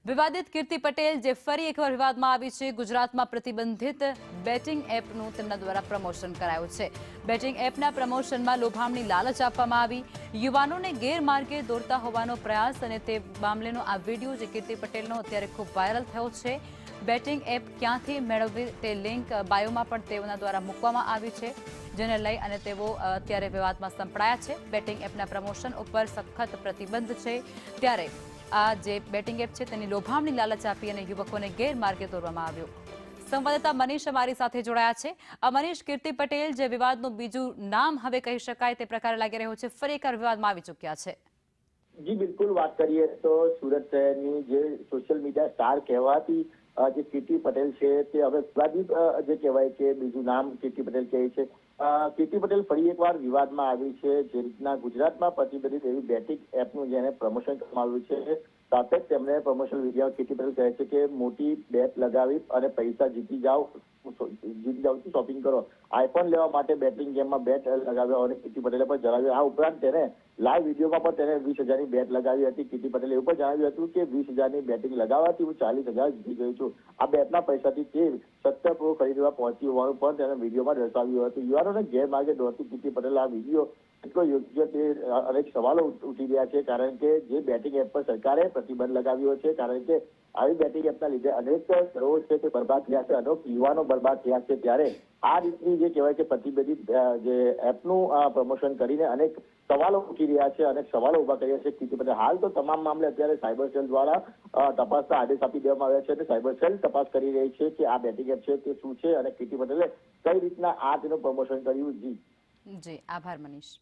વિવાદિત કીર્તિ પટેલ જે ફરી એકવાર વિવાદમાં આવી છે। ગુજરાતમાં પ્રતિબંધિત બેટિંગ એપનું તેમના દ્વારા પ્રમોશન કરાયું છે। બેટિંગ એપના પ્રમોશનમાં લોભામણી લાલચ આપવામાં આવી, યુવાનોને ગેરમાર્ગે દોરતા હોવાનો પ્રયાસ અને તે મામલેનો આ વિડીયો જે કીર્તિ પટેલનો અત્યારે ખૂબ વાયરલ થયો છે। બેટિંગ એપ ક્યાંથી મેળવવી તે લિંક બાયોમાં પણ તેઓના દ્વારા મૂકવામાં આવી છે, જેને લઈ અને તેઓ અત્યારે વિવાદમાં સંપડાયા છે। બેટિંગ એપના પ્રમોશન ઉપર સખત પ્રતિબંધ છે, ત્યારે આ જે બેટિંગ એપ છે તેની લોભામણી લાલચ આપી અને યુવકોને ગેરમાર્ગે દોરવામાં આવ્યો। સંવાદદાતા મનીષ અમારી સાથે જોડાયા છે। મનીષ, કીર્તિ પટેલ જે વિવાદનું બીજું નામ હવે કહી શકાય તે પ્રકારે લાગી રહ્યો છે, ફરી એકવાર વિવાદમાં આવી ચૂક્યા છે। જી બિલકુલ, વાત કરીએ તો સુરત શહેરની જે સોશિયલ મીડિયા સ્ટાર કહેવાતી જે કીર્તિ પટેલ છે તે હવે વિવાદિત જે કહેવાય કે બીજું નામ કીર્તિ પટેલ કહે છે। કીર્તિ પટેલ ફરી એકવાર વિવાદમાં આવી છે। જે રીતના ગુજરાતમાં પ્રતિબંધિત એવી બેટિંગ એપનું જેને પ્રમોશન કરવામાં આવ્યું છે, સાથે જ તેમણે પ્રમોશન વિડીયો કીર્તિ પટેલ કહે છે કે મોટી બેટ લગાવી અને પૈસા જીતી જાઓ શોપિંગ કરો। આઈફોન લેવા માટે બેટિંગ ગેમમાં બેટ લગાવ્યા હોવાનું કીર્તિ પટેલે પણ જણાવ્યું। આ ઉપરાંત તેને લાઈવ વિડીયોમાં પણ તેને 20,000ની બેટ લગાવી હતી। કીર્તિ પટેલે એવું પણ જણાવ્યું હતું કે 20,000ની બેટિંગ લગાવવાથી હું 40,000 જીતી ગયો છું। આ બેટના પૈસાથી તે 17 પ્રો ખરીદવા પહોંચી હોવાનું પણ તેને વિડીયોમાં દર્શાવ્યું હતું। યુવાનોને ગેરમાર્ગે દોરતી કીર્તિ પટેલ આ વિડીયો એટલો યોગ્ય તે અનેક સવાલો ઉઠી રહ્યા છે, કારણ કે જે બેટિંગ એપ પર સરકારે પ્રતિબંધ લગાવ્યો છે, કારણ કે આવી બેટિંગ એપના લીધે અનેક કરોડો છે તે બરબાદ થયા છે, અનેક યુવાનો બરબાદ થયા છે। ત્યારે આ રીતની જે કહેવાય કે પ્રતિબંધિત જે એપનું પ્રમોશન કરીને અનેક સવાલો ઉઠી રહ્યા છે, અનેક સવાલો ઉભા કર્યા છે કીર્તિ પટેલ। હાલ તો તમામ મામલે અત્યારે સાયબર સેલ દ્વારા તપાસના આદેશ આપી દેવામાં આવ્યા છે અને સાયબર સેલ તપાસ કરી રહી છે કે આ બેટિંગ એપ છે તે શું છે અને કીર્તિ પટેલે કઈ રીતના આ તેનું પ્રમોશન કર્યું। જી, આભાર મનીષ।